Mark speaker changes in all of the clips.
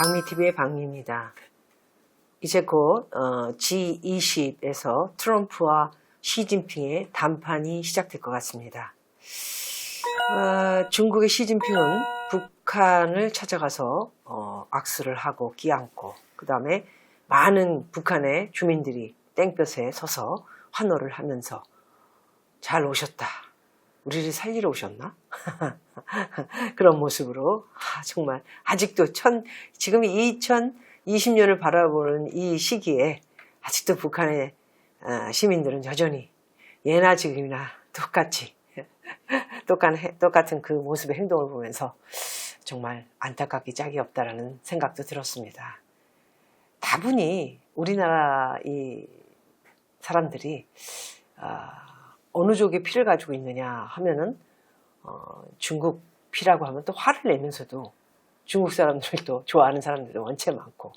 Speaker 1: 박미TV의 박미입니다. 이제 곧 G20에서 트럼프와 시진핑의談판이 시작될 것 같습니다. 중국의 시진핑은 북한을 찾아가서 악수를 하고 끼안고, 그 다음에 많은 북한의 주민들이 땡볕에 서서 환호를 하면서 잘 오셨다, 우리를 살리러 오셨나? 그런 모습으로 정말 아직도 지금 2020년을 바라보는 이 시기에 아직도 북한의 시민들은 여전히 예나 지금이나 똑같이 똑같은 그 모습의 행동을 보면서 정말 안타깝기 짝이 없다라는 생각도 들었습니다. 다분히 우리나라 이 사람들이 어느 쪽의 피를 가지고 있느냐 하면은 중국 피라고 하면 또 화를 내면서도 중국 사람들도 좋아하는 사람들도 원체 많고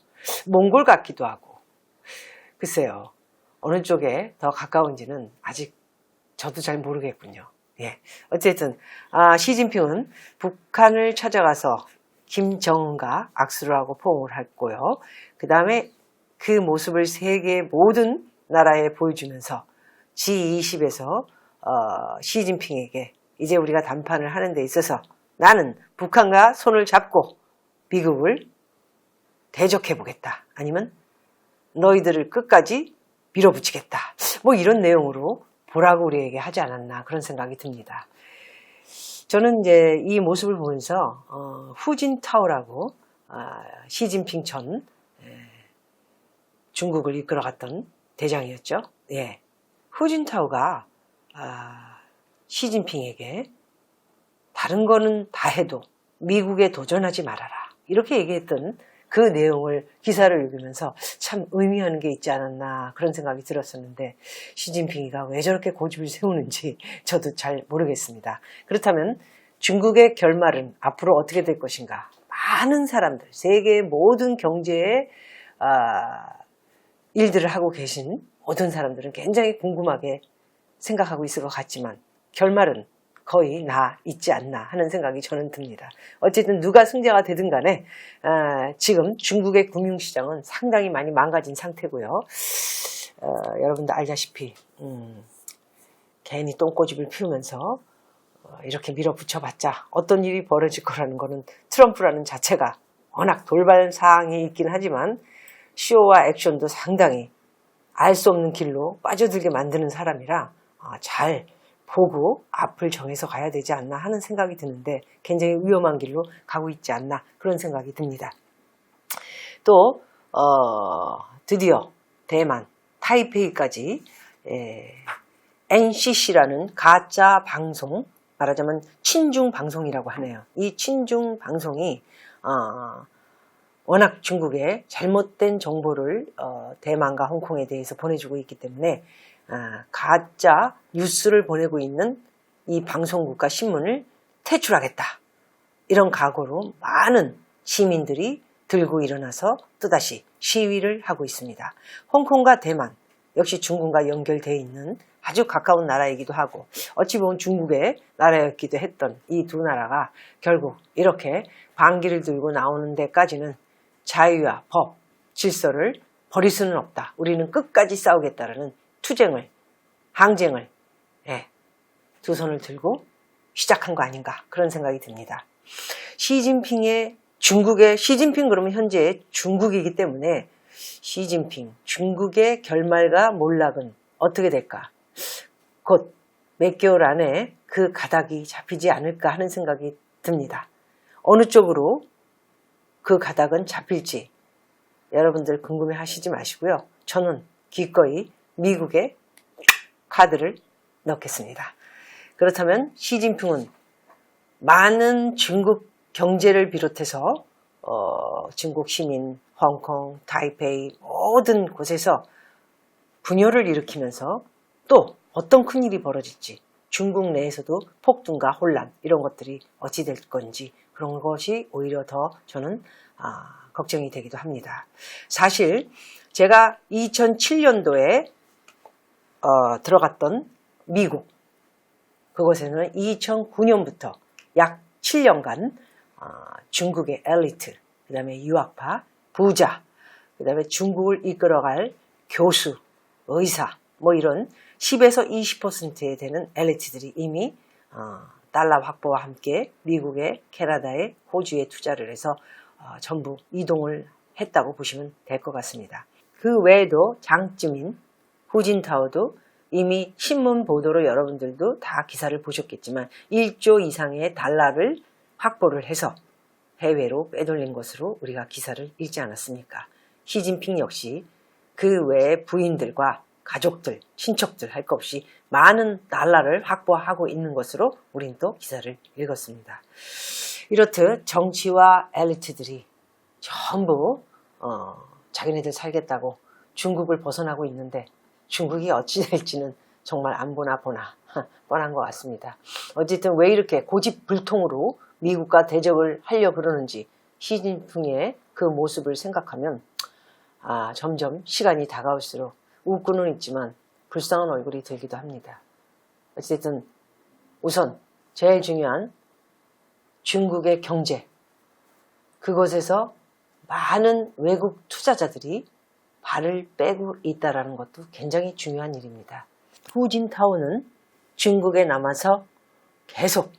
Speaker 1: 몽골 같기도 하고, 글쎄요, 어느 쪽에 더 가까운지는 아직 저도 잘 모르겠군요. 예. 어쨌든 시진핑은 북한을 찾아가서 김정은과 악수를 하고 포옹을 했고요. 그 다음에 그 모습을 세계 모든 나라에 보여주면서 G20에서 시진핑에게 이제 우리가談판을 하는 데 있어서 나는 북한과 손을 잡고 미국을 대적해 보겠다, 아니면 너희들을 끝까지 밀어붙이겠다, 뭐 이런 내용으로 보라고 우리에게 하지 않았나, 그런 생각이 듭니다. 저는 이제 이 모습을 보면서 후진타오라고 시진핑 전 중국을 이끌어갔던 대장이었죠. 예. 후진타오가 시진핑에게 다른 거는 다 해도 미국에 도전하지 말아라, 이렇게 얘기했던 그 내용을 기사를 읽으면서 참 의미하는 게 있지 않았나, 그런 생각이 들었었는데 시진핑이가 왜 저렇게 고집을 세우는지 저도 잘 모르겠습니다. 그렇다면 중국의 결말은 앞으로 어떻게 될 것인가, 많은 사람들, 세계의 모든 경제에 일들을 하고 계신 모든 사람들은 굉장히 궁금하게 생각하고 있을 것 같지만 결말은 거의 나 있지 않나 하는 생각이 저는 듭니다. 어쨌든 누가 승자가 되든 간에 지금 중국의 금융시장은 상당히 많이 망가진 상태고요. 여러분도 알다시피 괜히 똥꼬집을 피우면서 이렇게 밀어붙여봤자 어떤 일이 벌어질 거라는 거는 트럼프라는 자체가 워낙 돌발 사항이 있긴 하지만 쇼와 액션도 상당히 알 수 없는 길로 빠져들게 만드는 사람이라 잘 보고 앞을 정해서 가야 되지 않나 하는 생각이 드는데 굉장히 위험한 길로 가고 있지 않나, 그런 생각이 듭니다. 또 드디어 대만 타이페이까지 NCC라는 가짜 방송, 말하자면 친중 방송이라고 하네요. 이 친중 방송이 워낙 중국에 잘못된 정보를 대만과 홍콩에 대해서 보내주고 있기 때문에 가짜 뉴스를 보내고 있는 이 방송국과 신문을 퇴출하겠다, 이런 각오로 많은 시민들이 들고 일어나서 또다시 시위를 하고 있습니다. 홍콩과 대만 역시 중국과 연결되어 있는 아주 가까운 나라이기도 하고 어찌 보면 중국의 나라였기도 했던 이 두 나라가 결국 이렇게 반기를 들고 나오는 데까지는 자유와 법, 질서를 버릴 수는 없다, 우리는 끝까지 싸우겠다라는 투쟁을, 항쟁을 두 손을 들고 시작한 거 아닌가, 그런 생각이 듭니다. 시진핑 그러면 현재 중국이기 때문에 시진핑, 중국의 결말과 몰락은 어떻게 될까? 곧 몇 개월 안에 그 가닥이 잡히지 않을까 하는 생각이 듭니다. 어느 쪽으로 그 가닥은 잡힐지 여러분들 궁금해 하시지 마시고요. 저는 기꺼이 미국에 카드를 넣겠습니다. 그렇다면 시진핑은 많은 중국 경제를 비롯해서 중국 시민, 홍콩, 타이페이 모든 곳에서 분열을 일으키면서 또 어떤 큰일이 벌어질지, 중국 내에서도 폭동과 혼란, 이런 것들이 어찌 될 건지, 그런 것이 오히려 더 저는 걱정이 되기도 합니다. 사실 제가 2007년도에 들어갔던 미국, 그곳에는 2009년부터 약 7년간 중국의 엘리트, 그 다음에 유학파, 부자, 그 다음에 중국을 이끌어갈 교수, 의사, 뭐 이런 10에서 20%에 되는 엘리트들이 이미 달러 확보와 함께 미국에, 캐나다에, 호주에 투자를 해서 전부 이동을 했다고 보시면 될 것 같습니다. 그 외에도 장쯤인 후진타오도 이미 신문 보도로 여러분들도 다 기사를 보셨겠지만 1조 이상의 달러를 확보를 해서 해외로 빼돌린 것으로 우리가 기사를 읽지 않았습니까? 시진핑 역시 그 외의 부인들과 가족들, 친척들 할 것 없이 많은 달러를 확보하고 있는 것으로 우린 또 기사를 읽었습니다. 이렇듯 정치와 엘리트들이 전부 자기네들 살겠다고 중국을 벗어나고 있는데 중국이 어찌 될지는 정말 안 보나 뻔한 것 같습니다. 어쨌든 왜 이렇게 고집불통으로 미국과 대적을 하려 그러는지 시진핑의 그 모습을 생각하면 점점 시간이 다가올수록 웃고는 있지만 불쌍한 얼굴이 들기도 합니다. 어쨌든 우선 제일 중요한 중국의 경제, 그것에서 많은 외국 투자자들이 발을 빼고 있다는 것도 굉장히 중요한 일입니다. 후진타오는 중국에 남아서 계속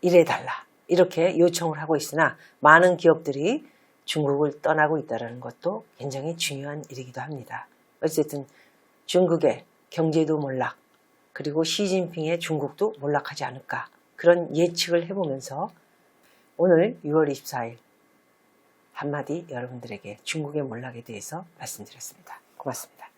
Speaker 1: 일해달라 이렇게 요청을 하고 있으나 많은 기업들이 중국을 떠나고 있다는 것도 굉장히 중요한 일이기도 합니다. 어쨌든 중국의 경제도 몰락, 그리고 시진핑의 중국도 몰락하지 않을까 그런 예측을 해보면서 오늘 6월 24일 한마디 여러분들에게 중국의 몰락에 대해서 말씀드렸습니다. 고맙습니다.